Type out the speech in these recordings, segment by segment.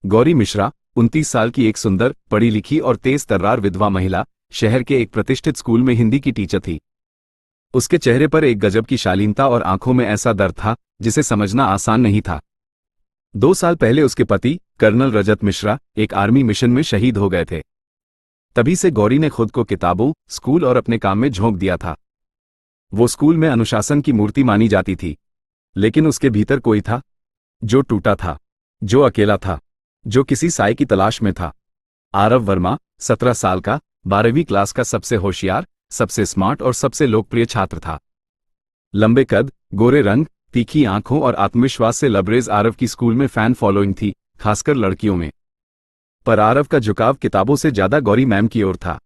गौरी मिश्रा 29 साल की एक सुंदर, पढ़ी लिखी और तेज तर्रार विधवा महिला शहर के एक प्रतिष्ठित स्कूल में हिंदी की टीचर थी। उसके चेहरे पर एक गजब की शालीनता और आंखों में ऐसा दर्द था जिसे समझना आसान नहीं था। 2 साल पहले उसके पति कर्नल रजत मिश्रा एक आर्मी मिशन में शहीद हो गए थे। तभी से गौरी ने खुद को किताबों, स्कूल और अपने काम में झोंक दिया था। वो स्कूल में अनुशासन की मूर्ति मानी जाती थी, लेकिन उसके भीतर कोई था जो टूटा था, जो अकेला था, जो किसी साय की तलाश में था। आरव वर्मा 17 साल का, 12वीं क्लास का सबसे होशियार, सबसे स्मार्ट और सबसे लोकप्रिय छात्र था। लंबे कद, गोरे रंग, तीखी आंखों और आत्मविश्वास से लबरेज आरव की स्कूल में फैन फॉलोइंग थी, खासकर लड़कियों में। पर आरव का झुकाव किताबों से ज्यादा गौरी मैम की ओर था।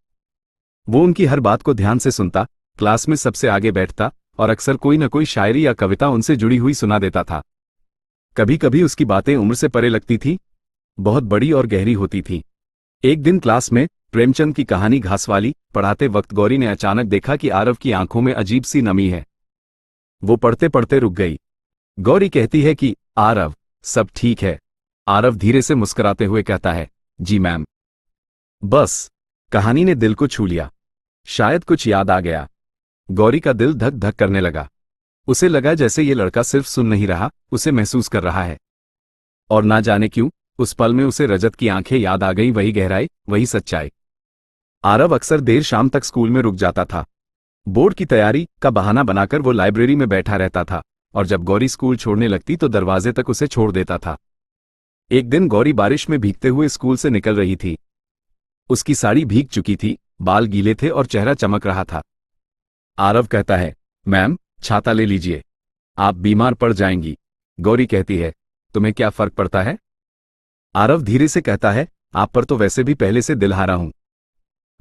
वो उनकी हर बात को ध्यान से सुनता, क्लास में सबसे आगे बैठता और अक्सर कोई न कोई शायरी या कविता उनसे जुड़ी हुई सुना देता था। कभी कभी उसकी बातें उम्र से परे लगती थी, बहुत बड़ी और गहरी होती थीं। एक दिन क्लास में प्रेमचंद की कहानी घासवाली पढ़ाते वक्त गौरी ने अचानक देखा कि आरव की आंखों में अजीब सी नमी है। वो पढ़ते पढ़ते रुक गई। गौरी कहती है कि आरव, सब ठीक है। आरव धीरे से मुस्कुराते हुए कहता है, जी मैम। बस कहानी ने दिल को छू लिया। शायद कुछ याद आ गया। गौरी का दिल धक धक करने लगा। उसे लगा जैसे ये लड़का सिर्फ सुन नहीं रहा, उसे महसूस कर रहा है। और ना जाने क्यों उस पल में उसे रजत की आंखें याद आ गई, वही गहराई, वही सच्चाई। आरव अक्सर देर शाम तक स्कूल में रुक जाता था। बोर्ड की तैयारी का बहाना बनाकर वो लाइब्रेरी में बैठा रहता था, और जब गौरी स्कूल छोड़ने लगती तो दरवाजे तक उसे छोड़ देता था। एक दिन गौरी बारिश में भीगते हुए स्कूल से निकल रही थी। उसकी साड़ी भीग चुकी थी, बाल गीले थे और चेहरा चमक रहा था। आरव कहता है, मैम छाता ले लीजिए, आप बीमार पड़ जाएंगी। गौरी कहती है, तुम्हें क्या फर्क पड़ता है? आरव धीरे से कहता है, आप पर तो वैसे भी पहले से दिलहारा हूं।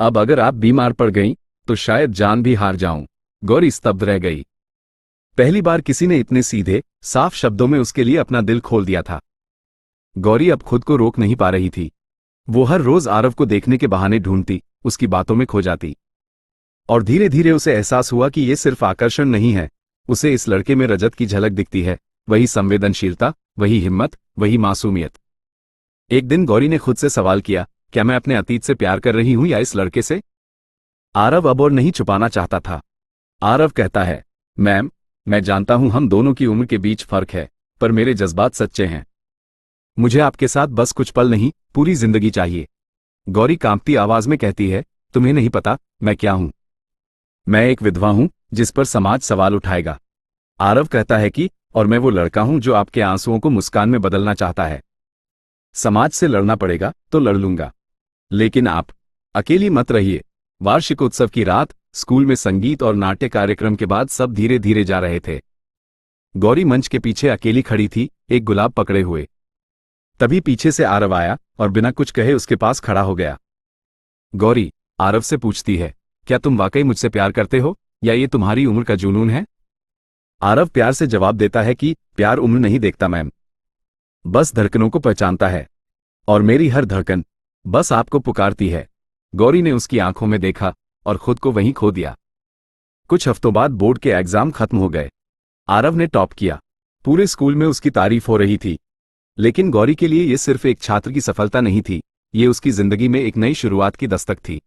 अब अगर आप बीमार पड़ गईं तो शायद जान भी हार जाऊं। गौरी स्तब्ध रह गई। पहली बार किसी ने इतने सीधे, साफ शब्दों में उसके लिए अपना दिल खोल दिया था। गौरी अब खुद को रोक नहीं पा रही थी। वो हर रोज आरव को देखने के बहाने ढूंढती, उसकी बातों में खो जाती। और धीरे धीरे उसे एहसास हुआ कि ये सिर्फ आकर्षण नहीं है, उसे इस लड़के में रजत की झलक दिखती है, वही संवेदनशीलता, वही हिम्मत, वही मासूमियत। एक दिन गौरी ने खुद से सवाल किया, क्या मैं अपने अतीत से प्यार कर रही हूं या इस लड़के से? आरव अब और नहीं छुपाना चाहता था। आरव कहता है, मैम मैं जानता हूं हम दोनों की उम्र के बीच फर्क है, पर मेरे जज्बात सच्चे हैं। मुझे आपके साथ बस कुछ पल नहीं, पूरी जिंदगी चाहिए। गौरी कांपती आवाज में कहती है, तुम्हें नहीं पता मैं क्या हूं। मैं एक विधवा हूं जिस पर समाज सवाल उठाएगा। आरव कहता है कि और मैं वो लड़का हूं जो आपके आंसुओं को मुस्कान में बदलना चाहता है। समाज से लड़ना पड़ेगा तो लड़ लूंगा, लेकिन आप अकेली मत रहिए। वार्षिकोत्सव की रात, स्कूल में संगीत और नाट्य कार्यक्रम के बाद सब धीरे धीरे जा रहे थे। गौरी मंच के पीछे अकेली खड़ी थी, एक गुलाब पकड़े हुए। तभी पीछे से आरव आया और बिना कुछ कहे उसके पास खड़ा हो गया। गौरी आरव से पूछती है, क्या तुम वाकई मुझसे प्यार करते हो या ये तुम्हारी उम्र का जुनून है? आरव प्यार से जवाब देता है कि प्यार उम्र नहीं देखता मैम, बस धड़कनों को पहचानता है, और मेरी हर धड़कन बस आपको पुकारती है। गौरी ने उसकी आंखों में देखा और खुद को वहीं खो दिया। कुछ हफ्तों बाद बोर्ड के एग्जाम खत्म हो गए। आरव ने टॉप किया। पूरे स्कूल में उसकी तारीफ हो रही थी, लेकिन गौरी के लिए यह सिर्फ एक छात्र की सफलता नहीं थी, ये उसकी जिंदगी में एक नई शुरुआत की दस्तक थी।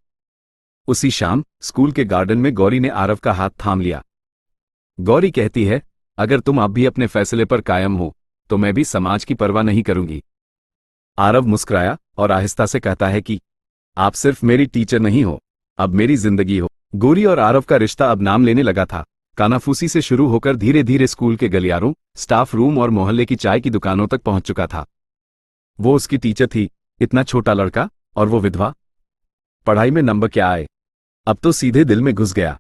उसी शाम स्कूल के गार्डन में गौरी ने आरव का हाथ थाम लिया। गौरी कहती है, अगर तुम अब भी अपने फैसले पर कायम हो तो मैं भी समाज की परवाह नहीं करूंगी। आरव मुस्कुराया और आहिस्ता से कहता है कि आप सिर्फ मेरी टीचर नहीं हो, अब मेरी जिंदगी हो। गौरी और आरव का रिश्ता अब नाम लेने लगा था। कानाफूसी से शुरू होकर धीरे धीरे स्कूल के गलियारों, स्टाफ रूम और मोहल्ले की चाय की दुकानों तक पहुंच चुका था। वो उसकी टीचर थी, इतना छोटा लड़का, और वो विधवा। पढ़ाई में नंबर क्या आए, अब तो सीधे दिल में घुस गया।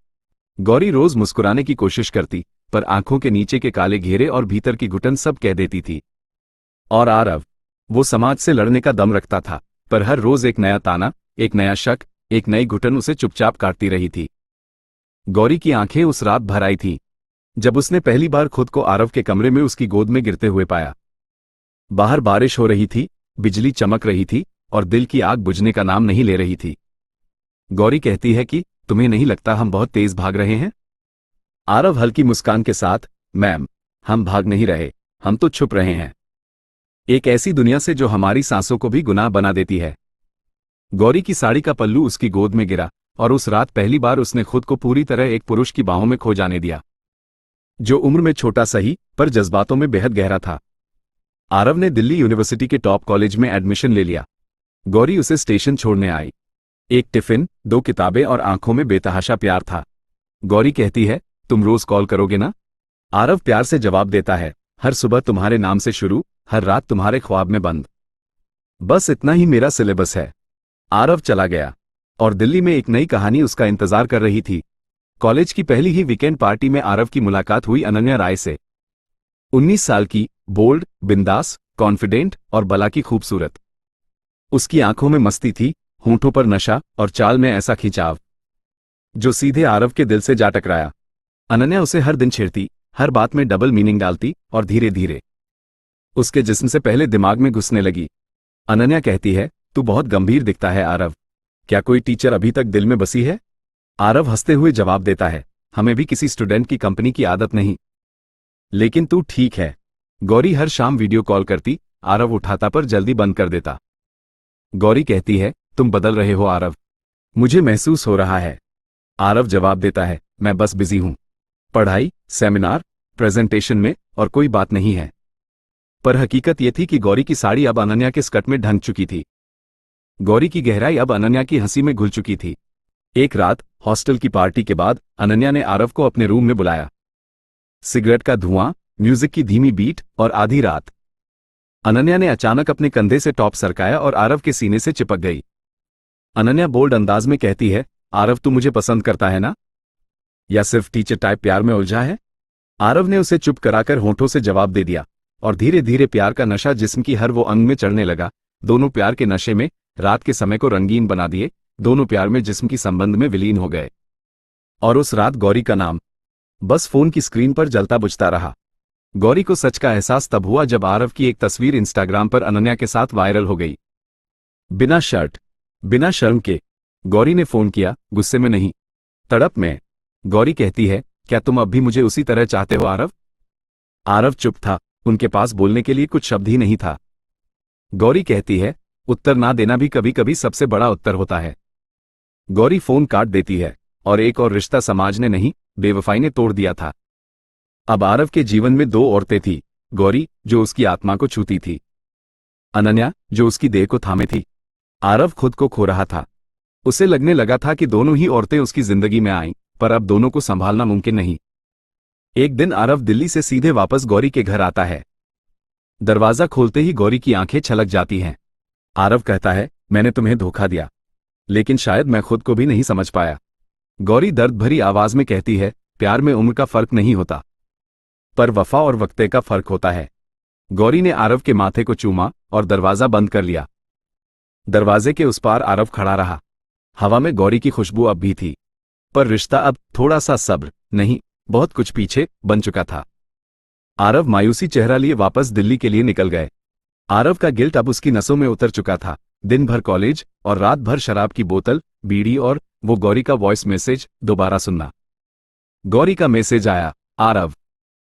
गौरी रोज मुस्कुराने की कोशिश करती, पर आंखों के नीचे के काले घेरे और भीतर की घुटन सब कह देती थी। और आरव, वो समाज से लड़ने का दम रखता था, पर हर रोज एक नया ताना, एक नया शक, एक नई घुटन उसे चुपचाप काटती रही थी। गौरी की आंखें उस रात भर आई थीं, जब उसने पहली बार खुद को आरव के कमरे में उसकी गोद में गिरते हुए पाया। बाहर बारिश हो रही थी, बिजली चमक रही थी, और दिल की आग बुझने का नाम नहीं ले रही थी। गौरी कहती है कि तुम्हें नहीं लगता हम बहुत तेज भाग रहे हैं? आरव हल्की मुस्कान के साथ, मैम हम भाग नहीं रहे, हम तो छुप रहे हैं। एक ऐसी दुनिया से जो हमारी सांसों को भी गुनाह बना देती है। गौरी की साड़ी का पल्लू उसकी गोद में गिरा और उस रात पहली बार उसने खुद को पूरी तरह एक पुरुष की बाहों में खो जाने दिया, जो उम्र में छोटा सही पर जज्बातों में बेहद गहरा था। आरव ने दिल्ली यूनिवर्सिटी के टॉप कॉलेज में एडमिशन ले लिया। गौरी उसे स्टेशन छोड़ने आई। एक टिफिन, 2 किताबें और आंखों में बेतहाशा प्यार था। गौरी कहती है, तुम रोज कॉल करोगे ना? आरव प्यार से जवाब देता है, हर सुबह तुम्हारे नाम से शुरू, हर रात तुम्हारे ख्वाब में बंद। बस इतना ही मेरा सिलेबस है। आरव चला गया और दिल्ली में एक नई कहानी उसका इंतजार कर रही थी। कॉलेज की पहली ही वीकेंड पार्टी में आरव की मुलाकात हुई अनन्या राय से। 19 साल की, बोल्ड, बिंदास, कॉन्फिडेंट और बला की खूबसूरत। उसकी आंखों में मस्ती थी, होंठों पर नशा और चाल में ऐसा खिंचाव जो सीधे आरव के दिल से जा टकराया। अनन्या उसे हर दिन छेड़ती, हर बात में डबल मीनिंग डालती और धीरे धीरे उसके जिस्म से पहले दिमाग में घुसने लगी। अनन्या कहती है, तू बहुत गंभीर दिखता है आरव, क्या कोई टीचर अभी तक दिल में बसी है? आरव हंसते हुए जवाब देता है, हमें भी किसी स्टूडेंट की कंपनी की आदत नहीं, लेकिन तू ठीक है। गौरी हर शाम वीडियो कॉल करती, आरव उठाता पर जल्दी बंद कर देता। गौरी कहती है, तुम बदल रहे हो आरव, मुझे महसूस हो रहा है। आरव जवाब देता है, मैं बस बिजी हूं, पढ़ाई, सेमिनार, प्रेजेंटेशन में, और कोई बात नहीं है। पर हकीकत यह थी कि गौरी की साड़ी अब अनन्या के स्कर्ट में ढंक चुकी थी। गौरी की गहराई अब अनन्या की हंसी में घुल चुकी थी। एक रात हॉस्टल की पार्टी के बाद अनन्या ने आरव को अपने रूम में बुलाया। सिगरेट का धुआं, म्यूजिक की धीमी बीट और आधी रात। अनन्या ने अचानक अपने कंधे से टॉप सरकाया और आरव के सीने से चिपक गई। अनन्या बोल्ड अंदाज में कहती है, आरव तू मुझे पसंद करता है ना? या सिर्फ टीचर टाइप प्यार में उलझा है? आरव ने उसे चुप कराकर होंठों से जवाब दे दिया और धीरे धीरे प्यार का नशा जिस्म की हर वो अंग में चढ़ने लगा। दोनों प्यार के नशे में रात के समय को रंगीन बना दिए, दोनों प्यार में जिस्म की संबंध में विलीन हो गए। और उस रात गौरी का नाम बस फोन की स्क्रीन पर जलता बुझता रहा। गौरी को सच का एहसास तब हुआ जब आरव की एक तस्वीर इंस्टाग्राम पर अनन्या के साथ वायरल हो गई। बिना शर्ट, बिना शर्म के। गौरी ने फोन किया, गुस्से में नहीं, तड़प में। गौरी कहती है, क्या तुम अब भी मुझे उसी तरह चाहते हो आरव? आरव चुप था, उनके पास बोलने के लिए कुछ शब्द ही नहीं था। गौरी कहती है, उत्तर ना देना भी कभी कभी सबसे बड़ा उत्तर होता है। गौरी फोन काट देती है और एक और रिश्ता समाज ने नहीं, बेवफाई ने तोड़ दिया था। अब आरव के जीवन में 2 औरतें थी, गौरी जो उसकी आत्मा को छूती थी, अनन्या जो उसकी देह को थामे थी। आरव खुद को खो रहा था। उसे लगने लगा था कि दोनों ही औरतें उसकी जिंदगी में आईं, पर अब दोनों को संभालना मुमकिन नहीं। एक दिन आरव दिल्ली से सीधे वापस गौरी के घर आता है। दरवाजा खोलते ही गौरी की आंखें छलक जाती हैं। आरव कहता है, मैंने तुम्हें धोखा दिया, लेकिन शायद मैं खुद को भी नहीं समझ पाया। गौरी दर्द भरी आवाज में कहती है, प्यार में उम्र का फर्क नहीं होता, पर वफा और वक्ते का फर्क होता है। गौरी ने आरव के माथे को चूमा और दरवाजा बंद कर लिया। दरवाजे के उस पार आरव खड़ा रहा। हवा में गौरी की खुशबू अब भी थी, पर रिश्ता अब थोड़ा सा सब्र नहीं, बहुत कुछ पीछे बन चुका था। आरव मायूसी चेहरा लिए वापस दिल्ली के लिए निकल गए। आरव का गिल्ट अब उसकी नसों में उतर चुका था। दिन भर कॉलेज और रात भर शराब की बोतल, बीड़ी और वो गौरी का वॉइस मैसेज दोबारा सुनना। गौरी का मैसेज आया, आरव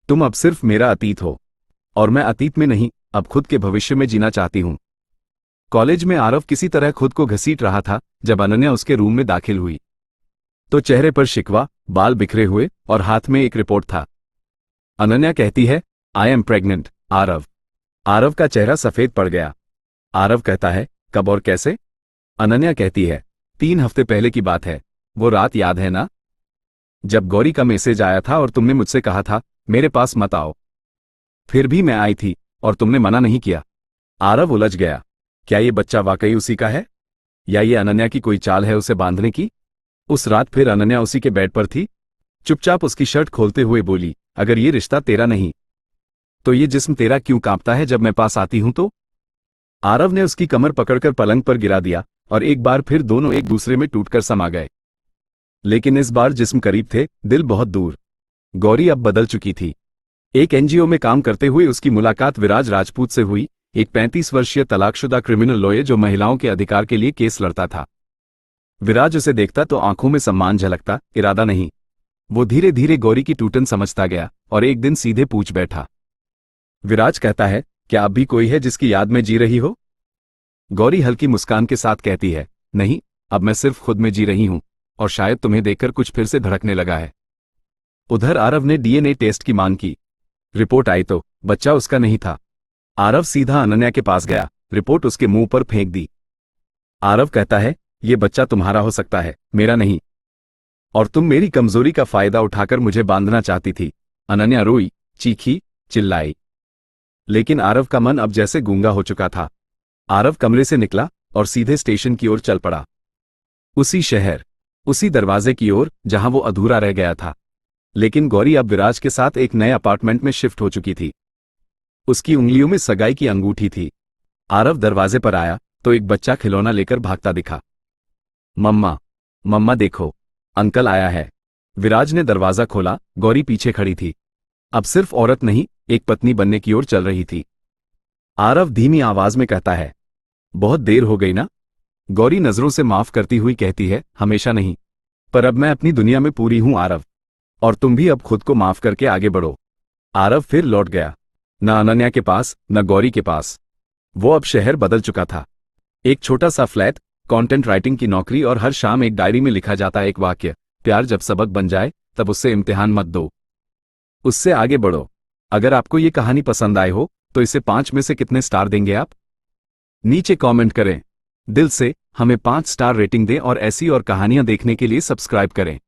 तुम अब सिर्फ मेरा अतीत हो, और मैं अतीत में नहीं, अब खुद के भविष्य में जीना चाहती हूं। कॉलेज में आरव किसी तरह खुद को घसीट रहा था जब अनन्या उसके रूम में दाखिल हुई तो चेहरे पर शिकवा, बाल बिखरे हुए और हाथ में एक रिपोर्ट था। अनन्या कहती है, I am pregnant Aarav. Aarav का चेहरा सफेद पड़ गया। आरव कहता है, कब और कैसे? अनन्या कहती है, 3 हफ्ते पहले की बात है, वो रात याद है ना, जब गौरी का मैसेज आया था और तुमने मुझसे कहा था मेरे पास मत आओ। फिर भी मैं आई थी और तुमने मना नहीं किया। आरव उलझ गया। क्या ये बच्चा वाकई उसी का है, या ये अनन्या की कोई चाल है उसे बांधने की? उस रात फिर अनन्या उसी के बेड पर थी, चुपचाप उसकी शर्ट खोलते हुए बोली, अगर ये रिश्ता तेरा नहीं तो ये जिस्म तेरा क्यों कांपता है जब मैं पास आती हूं तो? आरव ने उसकी कमर पकड़कर पलंग पर गिरा दिया और एक बार फिर दोनों एक दूसरे में टूटकर समा गए। लेकिन इस बार जिस्म करीब थे, दिल बहुत दूर। गौरी अब बदल चुकी थी। एक एनजीओ में काम करते हुए उसकी मुलाकात विराज राजपूत से हुई, एक 35 वर्षीय तलाकशुदा क्रिमिनल लॉयर जो महिलाओं के अधिकार के लिए केस लड़ता था। विराज उसे देखता तो आंखों में सम्मान झलकता, इरादा नहीं। वो धीरे धीरे गौरी की टूटन समझता गया और एक दिन सीधे पूछ बैठा। विराज कहता है, क्या अब भी कोई है जिसकी याद में जी रही हो? गौरी हल्की मुस्कान के साथ कहती है, नहीं, अब मैं सिर्फ खुद में जी रही हूं, और शायद तुम्हें देखकर कुछ फिर से धड़कने लगा है। उधर आरव ने डीएनए टेस्ट की मांग की। रिपोर्ट आई तो बच्चा उसका नहीं था। आरव सीधा अनन्या के पास गया, रिपोर्ट उसके मुंह पर फेंक दी। आरव कहता है, ये बच्चा तुम्हारा हो सकता है, मेरा नहीं। और तुम मेरी कमजोरी का फायदा उठाकर मुझे बांधना चाहती थी। अनन्या रोई, चीखी, चिल्लाई। लेकिन आरव का मन अब जैसे गूंगा हो चुका था। आरव कमरे से निकला और सीधे स्टेशन की ओर चल पड़ा। उसी शहर, उसी दरवाजे की ओर जहां वो अधूरा रह गया था। लेकिन गौरी अब विराज के साथ एक नए अपार्टमेंट में शिफ्ट हो चुकी थी। उसकी उंगलियों में सगाई की अंगूठी थी। आरव दरवाजे पर आया तो एक बच्चा खिलौना लेकर भागता दिखा। मम्मा, मम्मा देखो, अंकल आया है। विराज ने दरवाजा खोला, गौरी पीछे खड़ी थी। अब सिर्फ औरत नहीं, एक पत्नी बनने की ओर चल रही थी। आरव धीमी आवाज में कहता है, बहुत देर हो गई ना? गौरी नजरों से माफ करती हुई कहती है, हमेशा नहीं, पर अब मैं अपनी दुनिया में पूरी हूं आरव, और तुम भी अब खुद को माफ करके आगे बढ़ो। आरव फिर लौट गया, न अनन्या के पास न गौरी के पास। वो अब शहर बदल चुका था। एक छोटा सा फ्लैट, कंटेंट राइटिंग की नौकरी और हर शाम एक डायरी में लिखा जाता एक वाक्य, प्यार जब सबक बन जाए तब उससे इम्तिहान मत दो, उससे आगे बढ़ो। अगर आपको ये कहानी पसंद आए हो तो इसे 5 में से कितने स्टार देंगे आप? नीचे कमेंट करें। दिल से हमें 5 स्टार रेटिंग दें और ऐसी और कहानियां देखने के लिए सब्सक्राइब करें।